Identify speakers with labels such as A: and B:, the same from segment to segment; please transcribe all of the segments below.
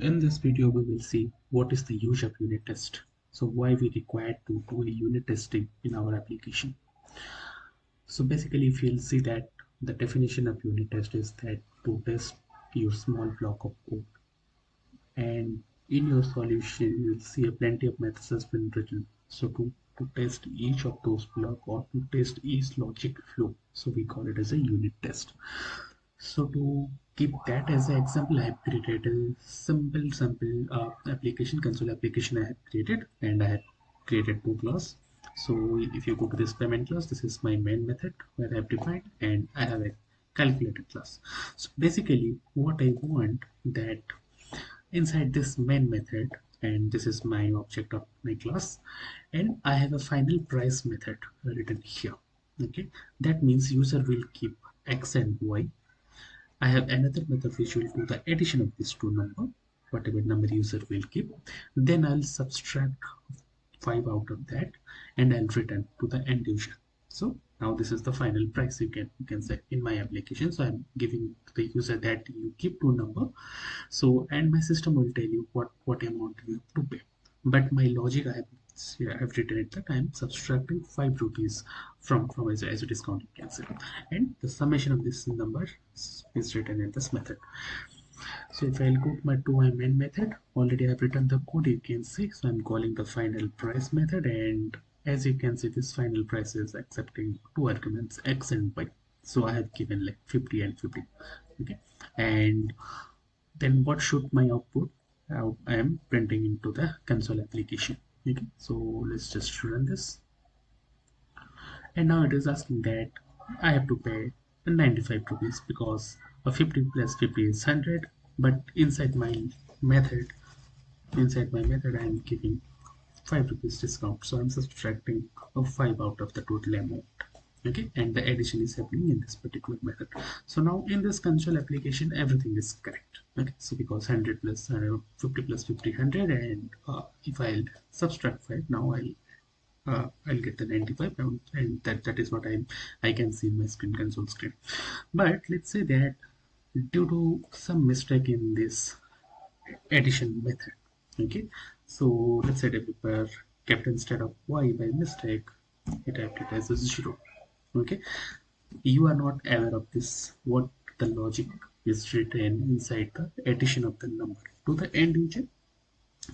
A: In this video, we will see what is the use of unit test. So why we require to do a unit testing in our application. So basically, if you'll see that the definition of unit test is that to test your small block of code, and in your solution, you'll see a plenty of methods has been written. So to test each of those block or to test each logic flow, so we call it as a unit test. So to keep that as an example, I have created a simple application, console application I have created, and I have created two class. So if you go to this payment class, this is my main method where I have defined, and I have a calculator class. So basically what I want that inside this main method, and this is my object of my class, and I have a final price method written here. Okay, that means user will keep x and y. I have another method which will do the addition of these two numbers, whatever number user will keep. Then I'll subtract 5 out of that and I'll return to the end user. So now this is the final price you can say in my application. So I'm giving the user that you keep two number. So and my system will tell you what amount you have to pay. But my logic I have written it that I'm subtracting 5 rupees from as a discount, you can say, and the summation of this number is written in this method. So if I'll go to my main method, already I've written the code, you can see. So I'm calling the final price method, and as you can see, this final price is accepting two arguments x and y. So I have given like 50 and 50. Okay, and then what should my output? I am printing into the console application. Okay, so let's just run this, and now it is asking that I have to pay 95 rupees because a 50 plus 50 is 100, but method inside my method I am giving 5 rupees discount, so I'm subtracting a 5 out of the total amount. Okay, and the addition is happening in this particular method. So now in this console application everything is correct. Okay, so because 100 plus 50 plus 50 100, and if I'll subtract 5, now I'll get the 95, and that is what I can see in my screen, console screen. But let's say that due to some mistake in this addition method, okay, so let's say developer kept instead of y by mistake, it typed it as a 0. Okay, you are not aware of this, what the logic is written inside the addition of the number to the end user.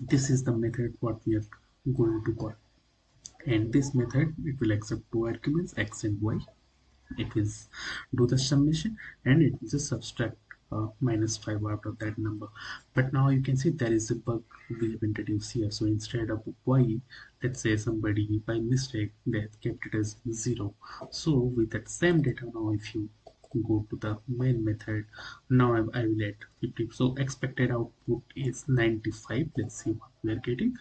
A: This is the method what we are going to call, and this method it will accept two arguments x and y. It will do the summation and it will just subtract -5 out of that number. But now you can see there is a bug we have introduced here. So instead of y, let's say somebody by mistake they have kept it as 0. So with that same data, now if you go to the main method, now I will add 50. So expected output is 95. Let's see what we are getting.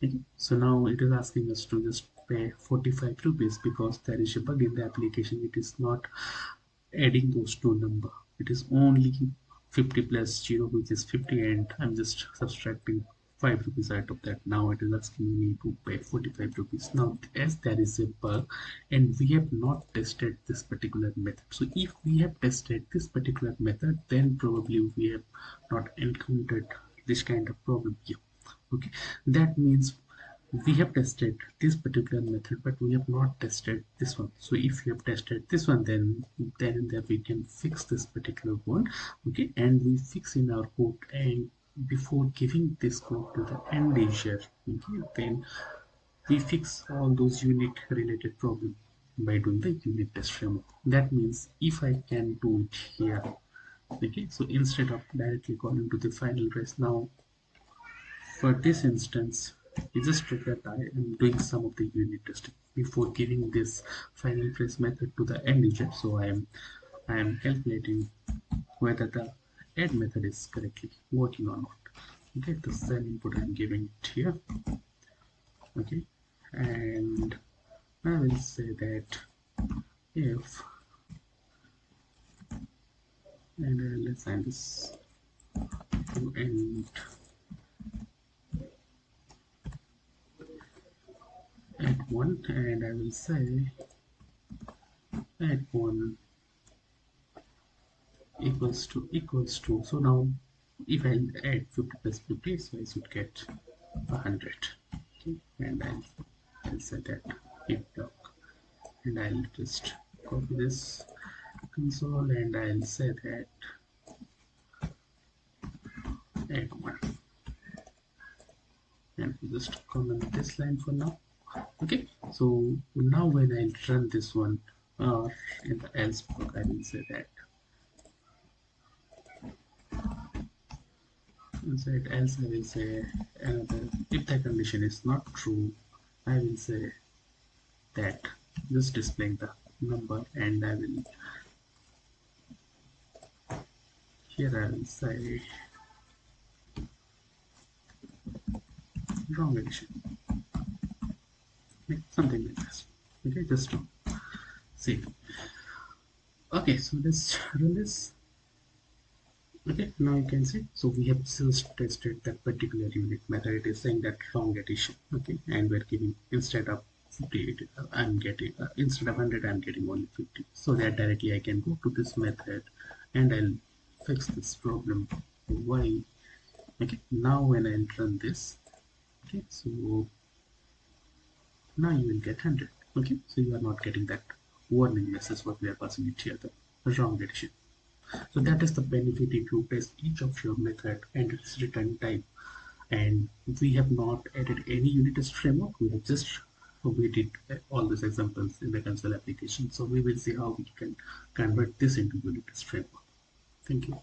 A: Okay. So now it is asking us to just pay 45 rupees because there is a bug in the application. It is not adding those two number. It is only 50 plus 0, which is 50, and I'm just subtracting 5 rupees out of that. Now it is asking me to pay 45 rupees. Now as there is a bug and we have not tested this particular method, so if we have tested this particular method, then probably we have not encountered this kind of problem here. Okay, that means we have tested this particular method, but we have not tested this one. So if you have tested this one, then that we can fix this particular one. Okay, and we fix in our code, and before giving this code to the end user, okay, then we fix all those unit related problems by doing the unit test framework. That means if I can do it here, okay, so instead of directly calling to the final price, now for this instance, it's just that I am doing some of the unit testing before giving this final price method to the end user. So I am calculating whether the add method is correctly working or not. Okay, the same input I'm giving it here. Okay, and I will say that if, and let's assign this to end at 1, and I will say at 1 equals to. So now if I add 50 plus 50, so I should get 100. Okay, and I'll say that if block, and I'll just copy this console and I'll say that add 1, and we'll just comment this line for now. Okay, so now when I run this one, or in the else block, I will say that inside else I will say another, if the condition is not true, I will say that just displaying the number, and I will here I will say wrong addition, like something like this. Okay, just to see. Okay, so let's run this. Okay, now you can see, so we have just tested that particular unit method. It is saying that wrong addition. Okay, and we're giving instead of 50, I'm getting instead of 100, I'm getting only 50. So that directly I can go to this method and I'll fix this problem. Why? Okay, now when I run this, okay, so now you will get 100. Okay, so you are not getting that warning message what we are passing it here, the wrong addition. So that is the benefit if you test each of your method and its return time. And we have not added any unit test framework. We have just we did all these examples in the console application. So we will see how we can convert this into unit test framework. Thank you.